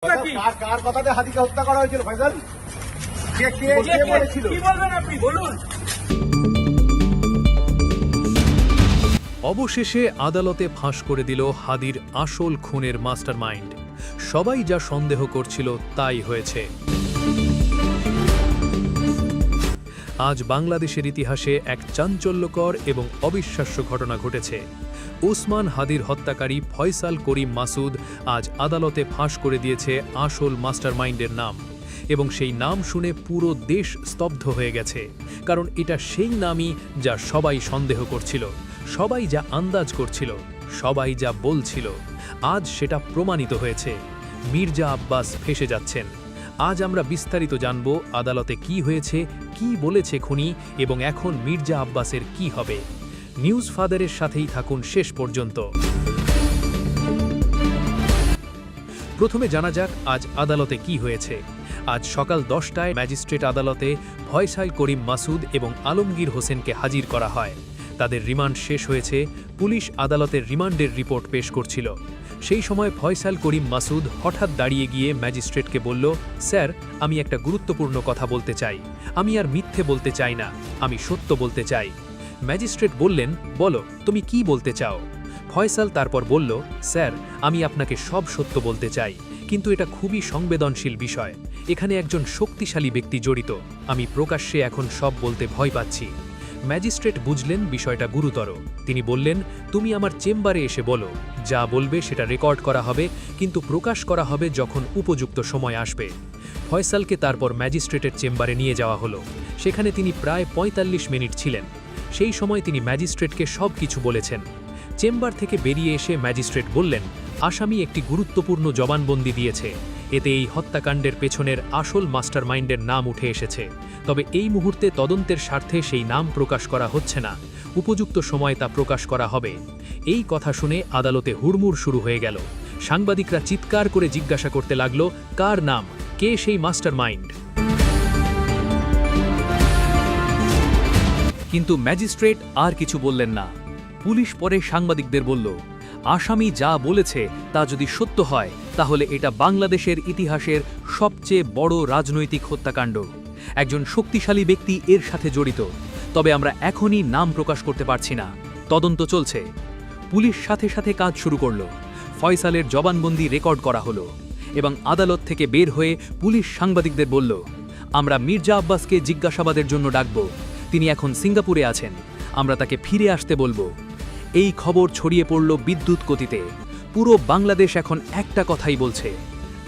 কার কথাতে হাদিকে হত্যা করা হয়েছিল ফয়সাল? কে বলেছিল? কি বলবেন আপনি বলুন। অবশেষে আদালতে ফাঁস করে দিল হাদির আসল খুনের মাস্টারমাইন্ড। সবাই যা সন্দেহ করছিল তাই হয়েছে। আজ বাংলাদেশের ইতিহাসে এক চাঞ্চল্যকর এবং অবিশ্বাস্য ঘটনা ঘটেছে। ওসমান হাদির হত্যাকারী ফয়সাল করিম মাসুদ আজ আদালতে ফাঁস করে দিয়েছে আসল মাস্টারমাইন্ডের নাম, এবং সেই নাম শুনে পুরো দেশ স্তব্ধ হয়ে গেছে। কারণ এটা সেই নামই যা সবাই সন্দেহ করছিল, সবাই যা আন্দাজ করছিল, সবাই যা বলছিল। আজ সেটা প্রমাণিত হয়েছে। মির্জা আব্বাস ফেঁসে যাচ্ছেন। আজ আমরা বিস্তারিত জানব আদালতে কি হয়েছে, কি বলেছে খুনি, এবং এখন মির্জা আব্বাসের কি হবে। নিউজ ফাদারের সাথেই থাকুন শেষ পর্যন্ত। প্রথমে জানা যাক আজ আদালতে কি হয়েছে। আজ সকাল 10টায় ম্যাজিস্ট্রেট আদালতে ফয়সাল করিম মাসুদ এবং আলমগীর হোসেনকে হাজির করা হয়। তাদের রিমান্ড শেষ হয়েছে। পুলিশ আদালতের রিমান্ডের রিপোর্ট পেশ করছিল। সেই সময় ফয়সাল করিম মাসুদ হঠাৎ দাঁড়িয়ে গিয়ে ম্যাজিস্ট্রেটকে বলল, স্যার, আমি একটা গুরুত্বপূর্ণ কথা বলতে চাই। আমি আর মিথ্যে বলতে চাই না, আমি সত্য বলতে চাই। ম্যাজিস্ট্রেট বললেন, বলো, তুমি কি বলতে চাও? ফয়সাল তারপর বলল, স্যার, আমি আপনাকে সব সত্য বলতে চাই, কিন্তু এটা খুবই সংবেদনশীল বিষয়। এখানে একজন শক্তিশালী ব্যক্তি জড়িত। আমি প্রকাশ্যে এখন সব বলতে ভয় পাচ্ছি। ম্যাজিস্ট্রেট বুঝলেন বিষয়টা গুরুতর। তিনি বললেন, তুমি আমার চেম্বারে এসে বলো, যা বলবে সেটা রেকর্ড করা হবে, কিন্তু প্রকাশ করা হবে যখন উপযুক্ত সময় আসবে। ফয়সালকে তারপর ম্যাজিস্ট্রেটের চেম্বারে নিয়ে যাওয়া হলো। সেখানে তিনি প্রায় ৪৫ মিনিট ছিলেন। সেই সময় তিনি ম্যাজিস্ট্রেটকে সব কিছু বলেছেন। চেম্বার থেকে বেরিয়ে এসে ম্যাজিস্ট্রেট বললেন, আসামি একটি গুরুত্বপূর্ণ জবানবন্দি দিয়েছে। এতে এই হত্যাকাণ্ডের পেছনের আসল মাস্টারমাইন্ডের নাম উঠে এসেছে। তবে এই মুহূর্তে তদন্তের স্বার্থে সেই নাম প্রকাশ করা হচ্ছে না। উপযুক্ত সময় তা প্রকাশ করা হবে। এই কথা শুনে আদালতে হুড়মুড় শুরু হয়ে গেল। সাংবাদিকরা চিৎকার করে জিজ্ঞাসা করতে লাগলো, কার নাম, কে সেই মাস্টারমাইন্ড? কিন্তু ম্যাজিস্ট্রেট আর কিছু বললেন না। পুলিশ পরে সাংবাদিকদের বলল, আসামি যা বলেছে তা যদি সত্য হয় তাহলে এটা বাংলাদেশের ইতিহাসের সবচেয়ে বড় রাজনৈতিক হত্যাকাণ্ড। একজন শক্তিশালী ব্যক্তি এর সাথে জড়িত। তবে আমরা এখনই নাম প্রকাশ করতে পারছি না। তদন্ত চলছে। পুলিশ সাথে সাথে কাজ শুরু করল। ফয়সালের জবানবন্দি রেকর্ড করা হলো এবং আদালত থেকে বের হয়ে পুলিশ সাংবাদিকদের বলল, আমরা মির্জা আব্বাসকে জিজ্ঞাসাবাদের জন্য ডাকব। তিনি এখন সিঙ্গাপুরে আছেন। আমরা তাকে ফিরে আসতে বলবো। এই খবর ছড়িয়ে পড়ল বিদ্যুৎ গতিতে। পুরো বাংলাদেশ এখন একটা কথাই বলছে,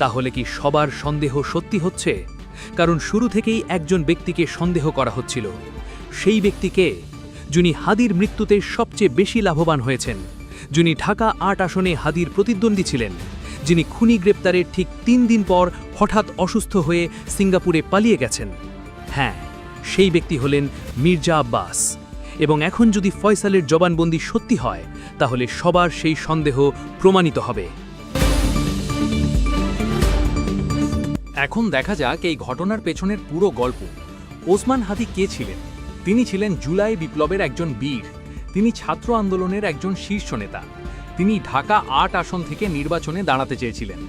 তাহলে কি সবার সন্দেহ সত্যি হচ্ছে? কারণ শুরু থেকেই একজন ব্যক্তিকে সন্দেহ করা হচ্ছিল। সেই ব্যক্তিকে, যিনি হাদির মৃত্যুতে সবচেয়ে বেশি লাভবান হয়েছেন, যিনি ঢাকা ৮ আসনে হাদির প্রতিদ্বন্দ্বী ছিলেন, যিনি খুনি গ্রেপ্তারের ঠিক ৩ দিন পর হঠাৎ অসুস্থ হয়ে সিঙ্গাপুরে পালিয়ে গেছেন। হ্যাঁ, সেই ব্যক্তি হলেন মির্জা আব্বাস। এবং এখন যদি ফয়সালের জবানবন্দি সত্যি হয় তাহলে সবার সেই সন্দেহ প্রমাণিত হবে। এখন দেখা যাক এই ঘটনার পেছনের পুরো গল্প। ওসমান হাদি কে ছিলেন? তিনি ছিলেন জুলাই বিপ্লবের একজন বীর। তিনি ছাত্র আন্দোলনের একজন শীর্ষ নেতা। তিনি ঢাকা ৮ আসন থেকে নির্বাচনে দাঁড়াতে চেয়েছিলেন,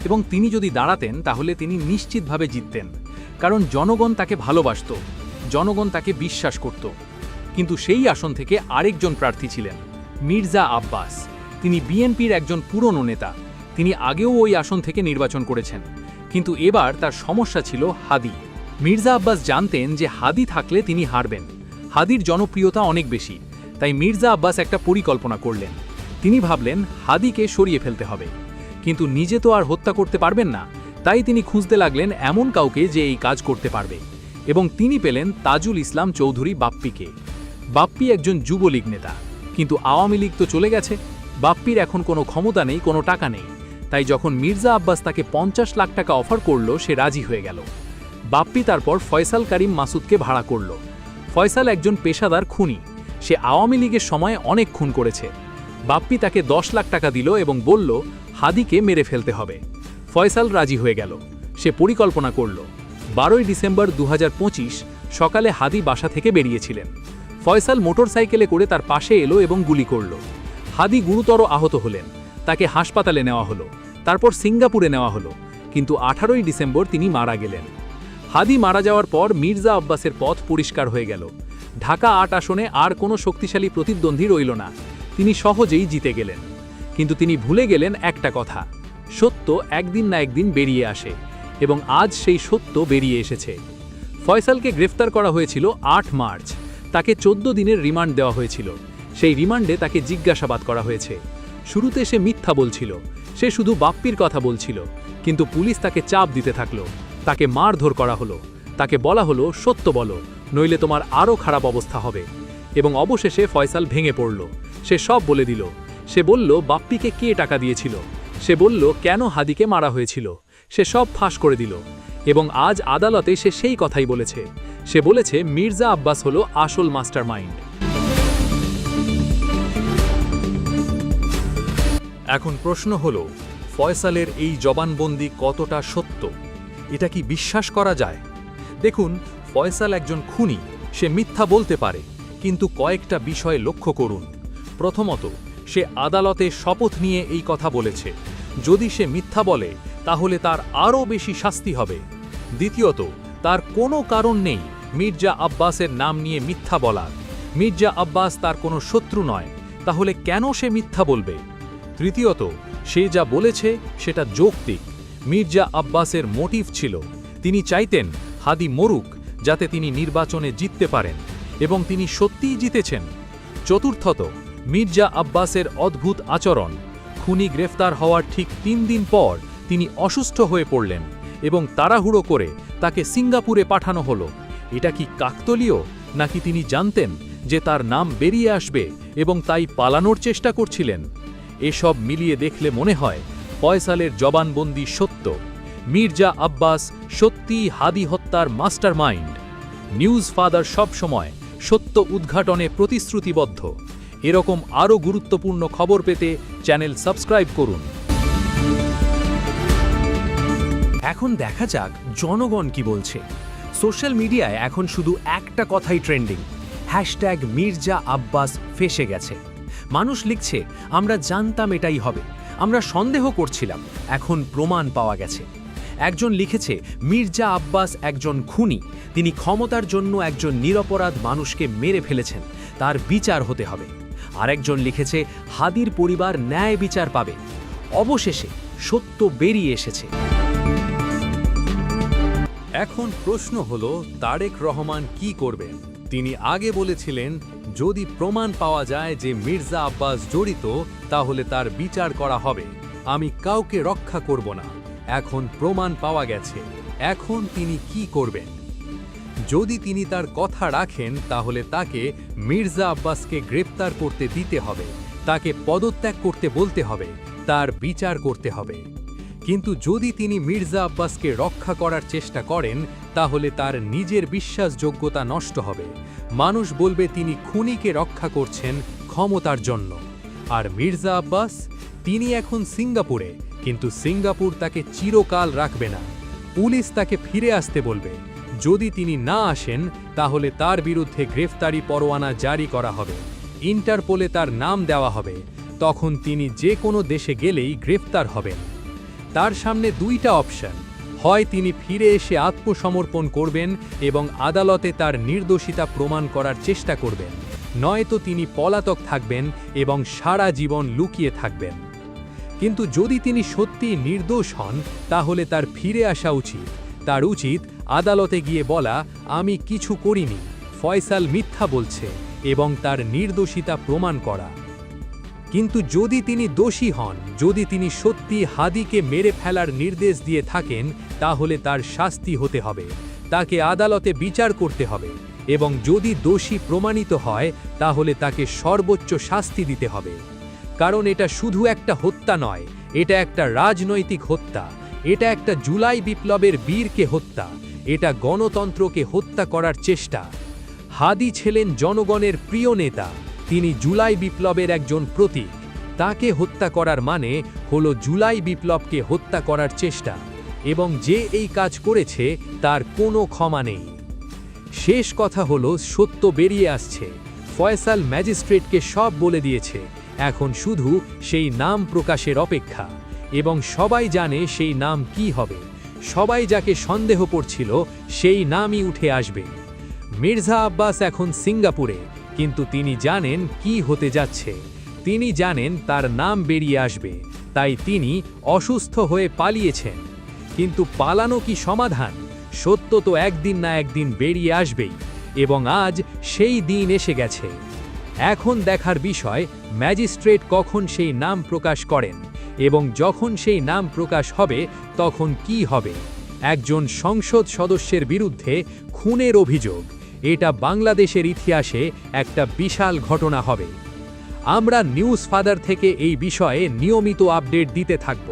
এবং তিনি যদি দাঁড়াতেন তাহলে তিনি নিশ্চিতভাবে জিততেন। কারণ জনগণ তাকে ভালোবাসত, জনগণ তাকে বিশ্বাস করত। কিন্তু সেই আসন থেকে আরেকজন প্রার্থী ছিলেন মির্জা আব্বাস। তিনি বিএনপির একজন পুরনো নেতা। তিনি আগেও ওই আসন থেকে নির্বাচন করেছেন, কিন্তু এবার তার সমস্যা ছিল হাদি। মির্জা আব্বাস জানতেন যে হাদি থাকলে তিনি হারবেন। হাদির জনপ্রিয়তা অনেক বেশি। তাই মির্জা আব্বাস একটা পরিকল্পনা করলেন। তিনি ভাবলেন হাদিকে সরিয়ে ফেলতে হবে, কিন্তু নিজে তো আর হত্যা করতে পারবেন না। তাই তিনি খুঁজতে লাগলেন এমন কাউকে যে এই কাজ করতে পারবে, এবং তিনি পেলেন তাজুল ইসলাম চৌধুরী বাপ্পিকে। বাপ্পি একজন যুবলীগ নেতা, কিন্তু আওয়ামী লীগ তো চলে গেছে। বাপ্পির এখন কোনো ক্ষমতা নেই, কোনো টাকা নেই। তাই যখন মির্জা আব্বাস তাকে ৫০ লাখ টাকা অফার করল, সে রাজি হয়ে গেল। বাপ্পি তারপর ফয়সাল করিম মাসুদকে ভাড়া করল। ফয়সাল একজন পেশাদার খুনি। সে আওয়ামী লীগের সময় অনেক খুন করেছে। বাপ্পি তাকে ১০ লাখ টাকা দিল এবং বলল, হাদিকে মেরে ফেলতে হবে। ফয়সাল রাজি হয়ে গেল। সে পরিকল্পনা করল। ১২ই ডিসেম্বর ২০২৫ সকালে হাদি বাসা থেকে বেরিয়েছিলেন। ফয়সাল মোটরসাইকেলে করে তার পাশে এলো এবং গুলি করল। হাদি গুরুতর আহত হলেন। তাকে হাসপাতালে নেওয়া হলো। তারপর সিঙ্গাপুরে নেওয়া হলো। কিন্তু 18ই ডিসেম্বর তিনি মারা গেলেন। হাদি মারা যাওয়ার পর মির্জা আব্বাসের পথ পরিষ্কার হয়ে গেল। ঢাকা 8 আসনে আর কোনো শক্তিশালী প্রতিদ্বন্দ্বী রইল না। তিনি সহজেই জিতে গেলেন। কিন্তু তিনি ভুলে গেলেন একটা কথা, সত্য একদিন না একদিন বেরিয়ে আসে, এবং আজ সেই সত্য বেরিয়ে এসেছে। ফয়সালকে গ্রেফতার করা হয়েছিল 8 মার্চ। তাকে 14 দিনের রিমান্ড দেওয়া হয়েছিল। সেই রিমান্ডে তাকে জিজ্ঞাসাবাদ করা হয়েছে। শুরুতে সে মিথ্যা বলছিল, সে শুধু বাপ্পির কথা বলছিল, কিন্তু পুলিশ তাকে চাপ দিতে থাকলো। তাকে মারধর করা হলো, তাকে বলা হলো সত্য বলো, নইলে তোমার আরও খারাপ অবস্থা হবে। এবং অবশেষে ফয়সাল ভেঙে পড়ল। সে সব বলে দিল। সে বলল বাপ্পিকে কে টাকা দিয়েছিল, সে বলল কেন হাদিকে মারা হয়েছিল, সে সব ফাঁস করে দিল। এবং আজ আদালতে সে সেই কথাই বলেছে। সে বলেছে মির্জা আব্বাস হলো আসল মাস্টারমাইন্ড। এখন প্রশ্ন হলো, ফয়সালের এই জবানবন্দি কতটা সত্য? এটা কি বিশ্বাস করা যায়? দেখুন, ফয়সাল একজন খুনি, সে মিথ্যা বলতে পারে, কিন্তু কয়েকটা বিষয় লক্ষ্য করুন। প্রথমত, সে আদালতে শপথ নিয়ে এই কথা বলেছে। যদি সে মিথ্যা বলে তাহলে তার আরও বেশি শাস্তি হবে। দ্বিতীয়ত, তার কোনো কারণ নেই মির্জা আব্বাসের নাম নিয়ে মিথ্যা বলার। মির্জা আব্বাস তার কোনো শত্রু নয়, তাহলে কেন সে মিথ্যা বলবে? তৃতীয়ত, সে যা বলেছে সেটা যৌক্তিক। মির্জা আব্বাসের মোটিভ ছিল, তিনি চাইতেন হাদি মরুক যাতে তিনি নির্বাচনে জিততে পারেন, এবং তিনি সত্যিই জিতেছেন। চতুর্থত, মির্জা আব্বাসের অদ্ভুত আচরণ। খুনি গ্রেফতার হওয়ার ঠিক 3 দিন পর তিনি অসুস্থ হয়ে পড়লেন এবং তাড়াহুড়ো করে তাকে সিঙ্গাপুরে পাঠানো হলো। এটা কি কাকতালীয়, নাকি তিনি জানতেন যে তার নাম বেরিয়ে আসবে এবং তাই পালানোর চেষ্টা করছিলেন? এসব মিলিয়ে দেখলে মনে হয় ফয়সালের জবানবন্দি সত্য। মির্জা আব্বাস সত্যিই হাদি হত্যার মাস্টারমাইন্ড। নিউজ ফাদার সবসময় সত্য উদ্ঘাটনে প্রতিশ্রুতিবদ্ধ। এরকম আরও গুরুত্বপূর্ণ খবর পেতে চ্যানেল সাবস্ক্রাইব করুন। এখন দেখা যাক জনগণ কি বলছে। সোশ্যাল মিডিয়ায় এখন শুধু একটা কথাই ট্রেন্ডিং, হ্যাশট্যাগ মির্জা আব্বাস ফেঁসে গেছে। মানুষ লিখছে, আমরা জানতাম এটাই হবে, আমরা সন্দেহ করছিলাম, এখন প্রমাণ পাওয়া গেছে। একজন লিখেছে, মির্জা আব্বাস একজন খুনি, তিনি ক্ষমতার জন্য একজন নিরপরাধ মানুষকে মেরে ফেলেছেন, তার বিচার হতে হবে। আরেকজন লিখেছে, হাদির পরিবার ন্যায় বিচার পাবে। অবশেষে সত্য বেরিয়ে এসেছে। এখন প্রশ্ন হলো, তারেক রহমান কি করবেন? তিনি আগে বলেছিলেন, যদি প্রমাণ পাওয়া যায় যে মির্জা আব্বাস জড়িত তাহলে তার বিচার করা হবে, আমি কাউকে রক্ষা করব না। এখন প্রমাণ পাওয়া গেছে, এখন তিনি কি করবেন? যদি তিনি তার কথা রাখেন তাহলে তাকে মির্জা আব্বাসকে গ্রেপ্তার করতে দিতে হবে, তাকে পদত্যাগ করতে বলতে হবে, তার বিচার করতে হবে। কিন্তু যদি তিনি মির্জা আব্বাসকে রক্ষা করার চেষ্টা করেন তাহলে তার নিজের বিশ্বাসযোগ্যতা নষ্ট হবে। মানুষ বলবে তিনি খুনিকে রক্ষা করছেন ক্ষমতার জন্য। আর মির্জা আব্বাস, তিনি এখন সিঙ্গাপুরে, কিন্তু সিঙ্গাপুর তাকে চিরকাল রাখবে না। পুলিশ তাকে ফিরে আসতে বলবে। যদি তিনি না আসেন তাহলে তার বিরুদ্ধে গ্রেফতারি পরোয়ানা জারি করা হবে, ইন্টারপোলে তার নাম দেওয়া হবে। তখন তিনি যে কোনো দেশে গেলেই গ্রেফতার হবেন। তার সামনে 2টা অপশন, হয় তিনি ফিরে এসে আত্মসমর্পণ করবেন এবং আদালতে তার নির্দোষিতা প্রমাণ করার চেষ্টা করবেন, নয়তো তিনি পলাতক থাকবেন এবং সারা জীবন লুকিয়ে থাকবেন। কিন্তু যদি তিনি সত্যিই নির্দোষ হন তাহলে তার ফিরে আসা উচিত। তার উচিত আদালতে গিয়ে বলা, আমি কিছু করিনি, ফয়সাল মিথ্যা বলছে, এবং তার নির্দোষিতা প্রমাণ করা। কিন্তু যদি তিনি দোষী হন, যদি তিনি সত্যি হাদিকে মেরে ফেলার নির্দেশ দিয়ে থাকেন, তাহলে তার শাস্তি হতে হবে, তাকে আদালতে বিচার করতে হবে, এবং যদি দোষী প্রমাণিত হয় তাহলে তাকে সর্বোচ্চ শাস্তি দিতে হবে। কারণ এটা শুধু একটা হত্যা নয়, এটা একটা রাজনৈতিক হত্যা, এটা একটা জুলাই বিপ্লবের বীরকে হত্যা, এটা গণতন্ত্রকে হত্যা করার চেষ্টা। হাদি ছিলেন জনগণের প্রিয় নেতা, তিনি জুলাই বিপ্লবের একজন প্রতীক। তাকে হত্যা করার মানে হলো জুলাই বিপ্লবকে হত্যা করার চেষ্টা, এবং যে এই কাজ করেছে তার কোনো ক্ষমা নেই। শেষ কথা হলো, সত্য বেরিয়ে আসছে। ফয়সাল ম্যাজিস্ট্রেটকে সব বলে দিয়েছে, এখন শুধু সেই নাম প্রকাশের অপেক্ষা। এবং সবাই জানে সেই নাম কি হবে। সবাই যাকে সন্দেহ করছিল সেই নামই উঠে আসবে। মির্জা আব্বাস এখন সিঙ্গাপুরে, কিন্তু তিনি জানেন কি হতে যাচ্ছে। তিনি জানেন তার নাম বেরিয়ে আসবে, তাই তিনি অসুস্থ হয়ে পালিয়েছেন। কিন্তু পালানো কি সমাধান? সত্য তো একদিন না একদিন বেরিয়ে আসবেই, এবং আজ সেই দিন এসে গেছে। এখন দেখার বিষয় ম্যাজিস্ট্রেট কখন সেই নাম প্রকাশ করেন, এবং যখন সেই নাম প্রকাশ হবে তখন কি হবে। একজন সংসদ সদস্যের বিরুদ্ধে খুনের অভিযোগ, এটা বাংলাদেশের ইতিহাসে একটা বিশাল ঘটনা হবে। আমরা নিউজ ফাদার থেকে এই বিষয়ে নিয়মিত আপডেট দিতে থাকব।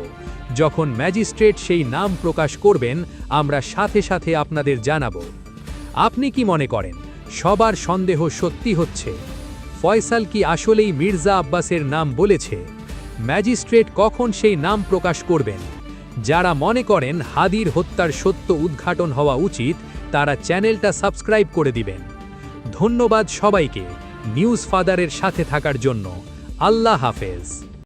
যখন ম্যাজিস্ট্রেট সেই নাম প্রকাশ করবেন আমরা সাথে সাথে আপনাদের জানাবো। আপনি কি মনে করেন সবার সন্দেহ সত্যি হচ্ছে? ফয়সাল কি আসলেই মির্জা আব্বাসের নাম বলেছে? ম্যাজিস্ট্রেট কখন সেই নাম প্রকাশ করবেন? যারা মনে করেন হাদির হত্যার সত্য উদ্ঘাটন হওয়া উচিত তারা চ্যানেলটা সাবস্ক্রাইব করে দিবেন। ধন্যবাদ সবাইকে নিউজ ফাদারের সাথে থাকার জন্য। আল্লাহ হাফেজ।